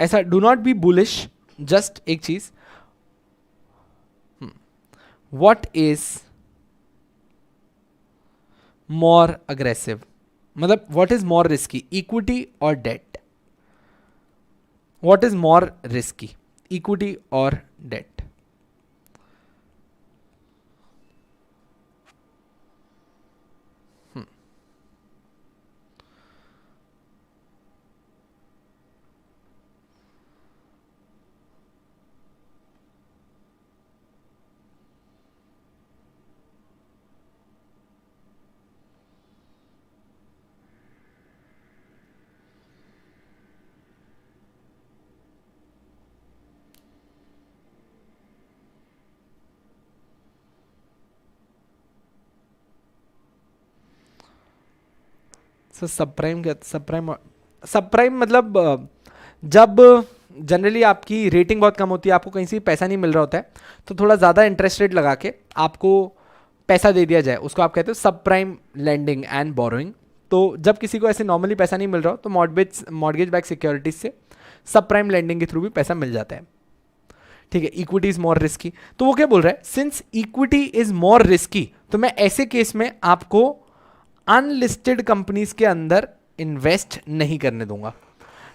ऐसा do not be bullish, just एक चीज, व्हाट इज मोर अग्रेसिव, मतलब what is more risky, equity और debt? What is more risky, equity or debt? Subprime मतलब जब जनरली आपकी रेटिंग बहुत कम होती है, आपको कहीं से पैसा नहीं मिल रहा होता है, तो थोड़ा ज़्यादा इंटरेस्ट रेट लगा के आपको पैसा दे दिया जाए, उसको आप कहते हो सब प्राइम लेंडिंग एंड बोरोइंग। तो जब किसी को ऐसे नॉर्मली पैसा नहीं मिल रहा हो तो मॉर्गेज बैक सिक्योरिटीज से सब प्राइम लेंडिंग के थ्रू भी पैसा मिल जाता है। ठीक है, इक्विटी इज मोर रिस्की। तो वो क्या बोल रहा है, since equity is more risky, तो मैं ऐसे केस में आपको अनलिस्टेड कंपनीज के अंदर इन्वेस्ट नहीं करने दूंगा।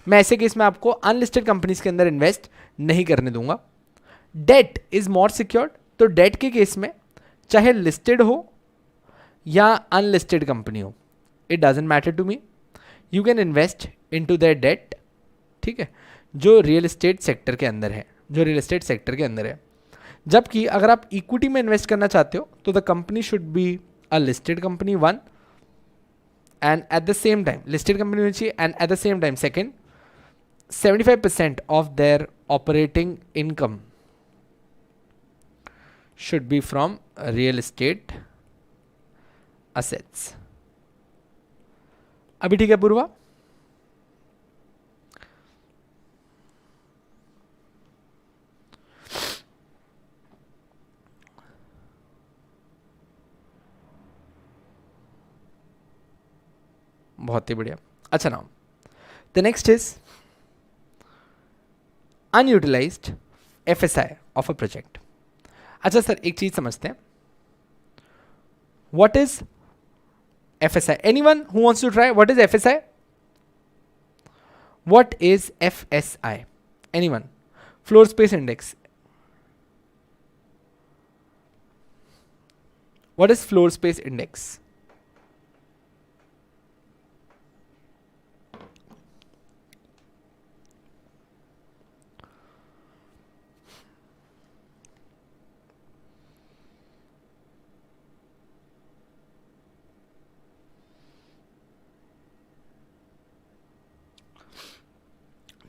मैं ऐसे केस में आपको अनलिस्टेड कंपनीज के अंदर इन्वेस्ट नहीं करने दूंगा। डेट इज मोर सिक्योर्ड, तो डेट के केस में चाहे लिस्टेड हो या अनलिस्टेड कंपनी हो, it doesn't matter to me, you can invest into that debt. ठीक है, जो रियल एस्टेट सेक्टर के अंदर है, जबकि अगर आप इक्विटी में इन्वेस्ट करना चाहते हो तो the company should be a listed company, one, and at the same time listed company होनी चाहिए, and at the same time second, 75% of their operating income should be from real estate assets. अभी ठीक है पूर्वा? बहुत ही बढ़िया. अच्छा, now the next is unutilised FSI of a project. अच्छा सर, एक चीज समझते हैं. What is FSI? Anyone who wants to try? What is FSI? What is FSI? Anyone? Floor space index. What is floor space index?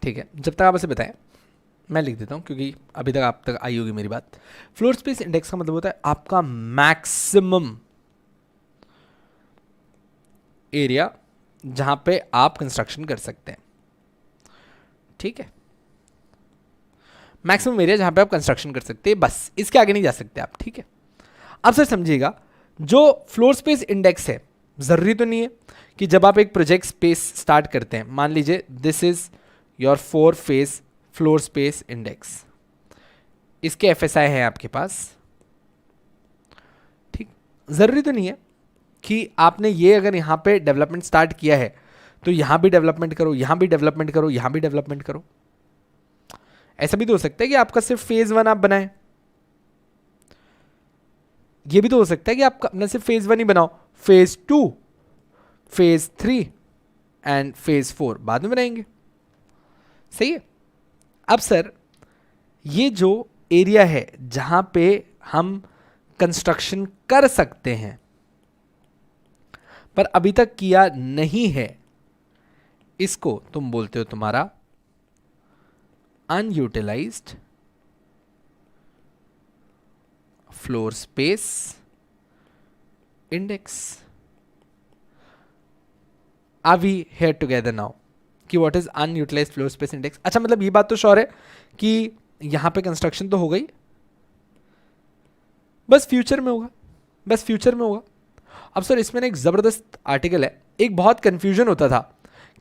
ठीक है, जब तक आप इसे बताएं मैं लिख देता हूं, क्योंकि अभी तक आप तक आई होगी मेरी बात. फ्लोर स्पेस इंडेक्स का मतलब होता है आपका मैक्सिमम एरिया जहां पे आप कंस्ट्रक्शन कर सकते हैं. ठीक है, मैक्सिमम एरिया जहां पे आप कंस्ट्रक्शन कर सकते हैं, बस इसके आगे नहीं जा सकते आप. ठीक है, अब सर समझिएगा, जो फ्लोर स्पेस इंडेक्स है, जरूरी तो नहीं है कि जब आप एक प्रोजेक्ट स्पेस स्टार्ट करते हैं, मान लीजिए this is your 4 phase floor space index, इसके एफएसआई है आपके पास. ठीक, जरूरी तो नहीं है कि आपने ये अगर यहां पे डेवलपमेंट स्टार्ट किया है तो यहां भी डेवलपमेंट करो, यहां भी डेवलपमेंट करो, यहां भी डेवलपमेंट करो. ऐसा भी तो हो सकता है कि आपका सिर्फ फेज 1 आप बनाएं. ये भी तो हो सकता है कि आप अपना सिर्फ फेज 1 ही बनाओ, फेज 2, फेज 3 एंड फेज 4 बाद में बनाएंगे. सही है. अब सर, ये जो एरिया है जहां पे हम कंस्ट्रक्शन कर सकते हैं पर अभी तक किया नहीं है, इसको तुम बोलते हो तुम्हारा unutilised floor space index. Are we here together now कि what is unutilised floor space index? अच्छा, मतलब ये बात तो श्योर है कि यहां पे कंस्ट्रक्शन तो हो गई, बस फ्यूचर में होगा, बस फ्यूचर में होगा. अब सर इसमें ना एक जबरदस्त आर्टिकल है. एक बहुत कंफ्यूजन होता था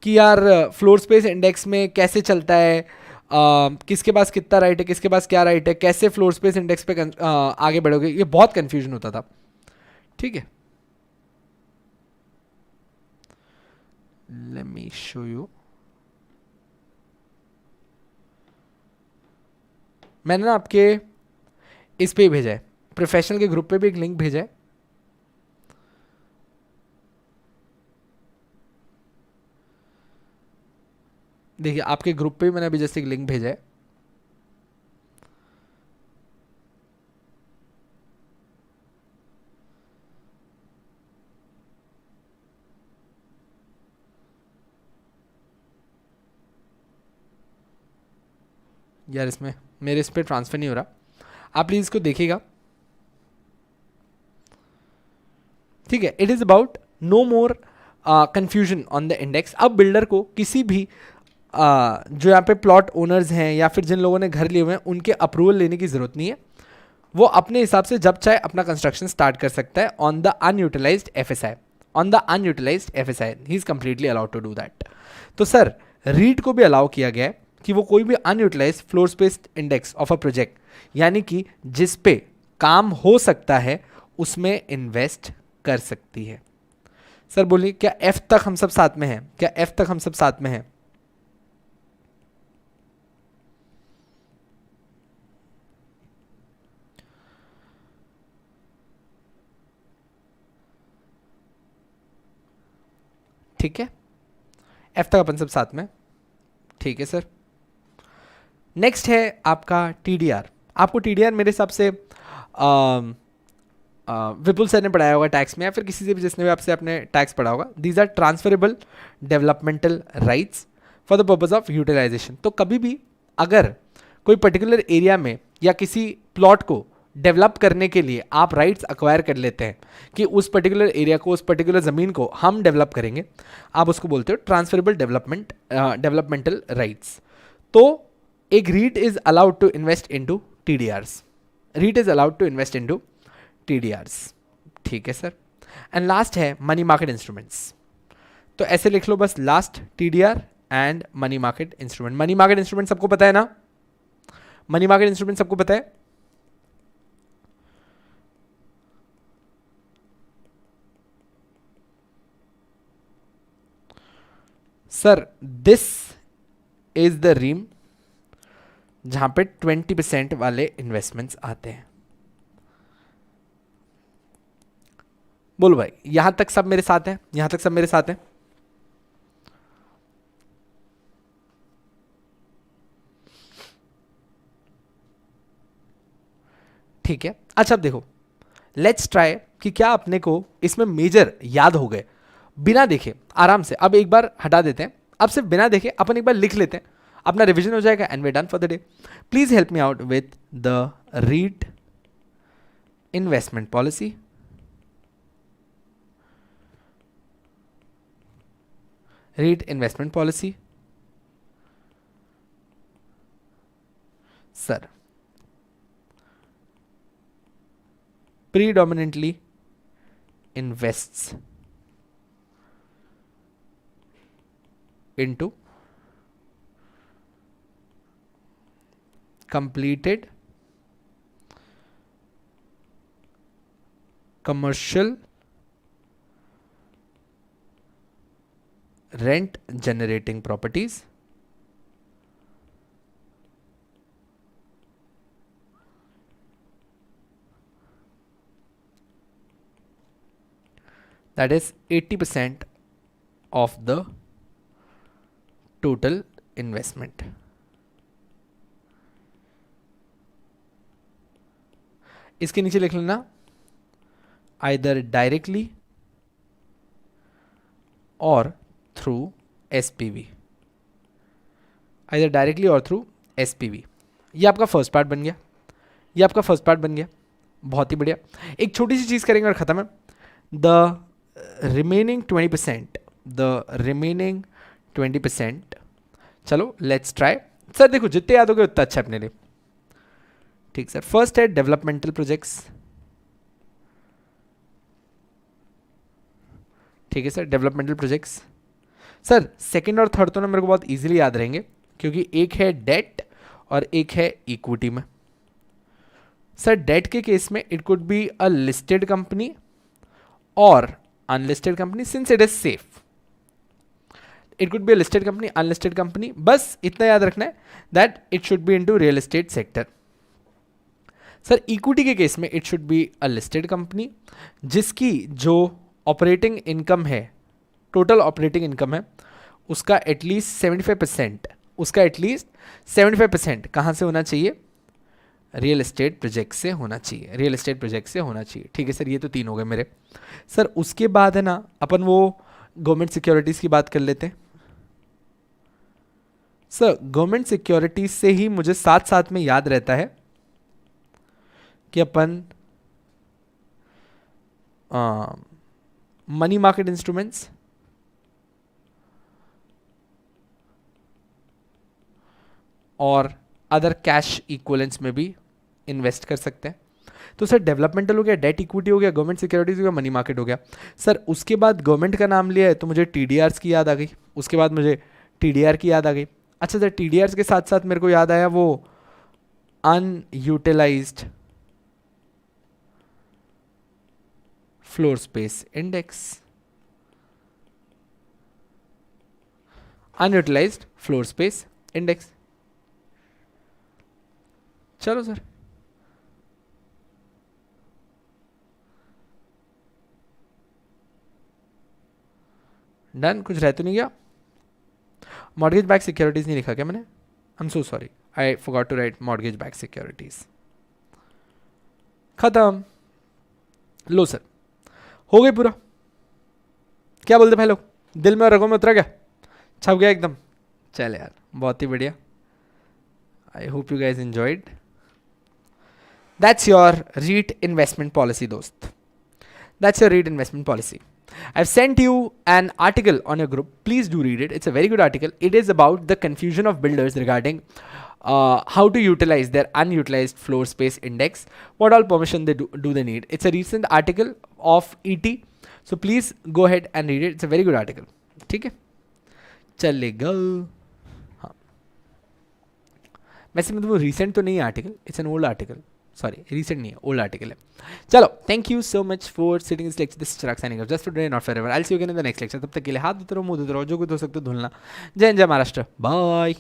कि यार फ्लोर स्पेस इंडेक्स में कैसे चलता है, किसके पास कितना राइट है, किसके पास क्या राइट है, कैसे फ्लोर स्पेस इंडेक्स पे आगे बढ़ोगे, ये बहुत कंफ्यूजन होता था. ठीक है, लेट मी शो यू. मैंने ना आपके इस पे भेजा है, प्रोफेशनल के ग्रुप पे भी एक लिंक भेजा है. देखिए, आपके ग्रुप पे भी मैंने अभी जैसे एक लिंक भेजा है. यार इसमें मेरे इस पे ट्रांसफर नहीं हो रहा, आप प्लीज इसको देखिएगा. ठीक है, it is about no more confusion on the index. अब बिल्डर को किसी भी जो यहाँ पे प्लॉट ओनर्स हैं या फिर जिन लोगों ने घर लिए हुए हैं उनके अप्रूवल लेने की जरूरत नहीं है. वो अपने हिसाब से जब चाहे अपना कंस्ट्रक्शन स्टार्ट कर सकता है on the unutilised FSI. On the unutilised FSI ही is completely allowed to do that. तो सर, रीड को भी अलाउ किया गया है कि वो कोई भी unutilised floor space index of a project, यानी कि जिस पे काम हो सकता है, उसमें इन्वेस्ट कर सकती है. सर बोलिए, क्या एफ तक हम सब साथ में हैं? क्या एफ तक हम सब साथ में हैं? ठीक है, एफ तक अपन सब साथ में. ठीक है सर. नेक्स्ट है आपका टीडीआर. आपको टीडीआर मेरे हिसाब से विपुल सर ने पढ़ाया होगा टैक्स में, या फिर किसी से भी जिसने भी आपसे अपने टैक्स पढ़ा होगा, these are transferable developmental rights for the purpose of utilisation. तो कभी भी अगर कोई पर्टिकुलर एरिया में या किसी प्लॉट को डेवलप करने के लिए आप राइट्स अक्वायर कर लेते हैं कि उस पर्टिकुलर एरिया को, उस पर्टिकुलर ज़मीन को हम डेवलप करेंगे, आप उसको बोलते हो ट्रांसफरेबल डेवलपमेंटल राइट्स। तो एक REIT is allowed to invest into TDRs, REIT is allowed to invest into TDRs, ठीक है सर। एंड लास्ट है मनी मार्केट इंस्ट्रूमेंट्स। तो ऐसे लिख लो बस, last TDR and money market instrument. Money market instrument सबको पता है ना, मनी मार्केट इंस्ट्रूमेंट सबको पता है। सर दिस इज द रीम जहां पे 20% वाले इन्वेस्टमेंट्स आते हैं। बोलो भाई, यहां तक सब मेरे साथ हैं, यहां तक सब मेरे साथ हैं। ठीक है, अच्छा अब देखो, लेट्स ट्राई कि क्या अपने को इसमें मेजर याद हो गए बिना देखे, आराम से। अब एक बार हटा देते हैं, अब सिर्फ बिना देखे अपन एक बार लिख लेते हैं, अपना रिवीजन हो जाएगा and we done for the day. Please help me out with the REIT investment policy, REIT investment policy. Sir predominantly invests into completed commercial rent generating properties that is 80% of the total investment. इसके नीचे लिख लेना either directly or through SPV, either directly or through SPV। ये आपका first part बन गया, ये आपका फर्स्ट पार्ट बन गया, बहुत ही बढ़िया। एक छोटी सी चीज करेंगे और खत्म है। द रिमेनिंग 20%, चलो लेट्स ट्राई। सर देखो जितने याद हो गए उतना अच्छा अपने लिए, ठीक सर। फर्स्ट है डेवलपमेंटल प्रोजेक्ट्स, ठीक है sir, developmental projects. Sir second और थर्ड तो ना मेरे को बहुत इजीली याद रहेंगे, क्योंकि एक है डेट और एक है इक्विटी में। सर डेट के केस में it could be a listed company और unlisted company, since it is safe it could be a listed company, unlisted company. बस इतना याद रखना है that it should be into real estate sector. Sir equity के case में it should be a listed company जिसकी जो operating income है, टोटल ऑपरेटिंग इनकम है, उसका एटलीस्ट 75%, उसका एटलीस्ट 75% कहाँ से होना चाहिए? रियल एस्टेट प्रोजेक्ट से होना चाहिए, रियल एस्टेट प्रोजेक्ट से होना चाहिए। ठीक है सर, ये तो 3 हो गए मेरे। सर उसके बाद है ना अपन वो गवर्नमेंट सिक्योरिटीज़ की बात कर लेते हैं। सर गवर्नमेंट सिक्योरिटीज से ही मुझे साथ साथ में याद रहता है कि अपन मनी मार्केट इंस्ट्रूमेंट्स और अदर कैश इक्विवेलेंट्स में भी इन्वेस्ट कर सकते हैं। तो सर डेवलपमेंटल हो गया, डेट इक्विटी हो गया, गवर्नमेंट सिक्योरिटीज हो गया, मनी मार्केट हो गया। सर उसके बाद गवर्नमेंट का नाम लिया है तो मुझे टीडीआर्स की याद आ गई, उसके बाद मुझे टीडीआर की याद आ गई। अच्छा सर टीडीआर्स के साथ साथ मेरे को याद आया वो unutilised floor space index, unutilised floor space index. चलो सर डन, कुछ रह तो नहीं गया? मॉर्गेज बैक सिक्योरिटीज नहीं लिखा क्या मैंने? I am so sorry, I forgot to write mortgage back securities. खत्म। लो सर, हो गई पूरा। क्या बोलते भाई लोग, दिल में और रगों में उतरा क्या, छप गया एकदम। चल यार बहुत ही बढ़िया। I hope you guys enjoyed. That's your REIT investment policy दोस्त, that's your read investment policy. I've sent you an article on your group. Please do read it. It's a very good article. It is about the confusion of builders regarding how to utilize their unutilized floor space index, what all permission do they need. It's a recent article of ET. So please go ahead and read it. It's a very good article. ठीक है, चलेगा। हाँ, वैसे मतलब वो recent तो नहीं है article, it's an old article, sorry recent नहीं है, ओल्ड आर्टिकल है। चलो, thank you so much for sitting this lecture. This Chirag signing off, just for today not for ever. I will see you again in the next lecture. तब तक के लिए हाथ धोते रहो, मुंह धोते रहो, जो कुछ हो सकते हो धुलना। जय हिंद, जय महाराष्ट्र, बाय।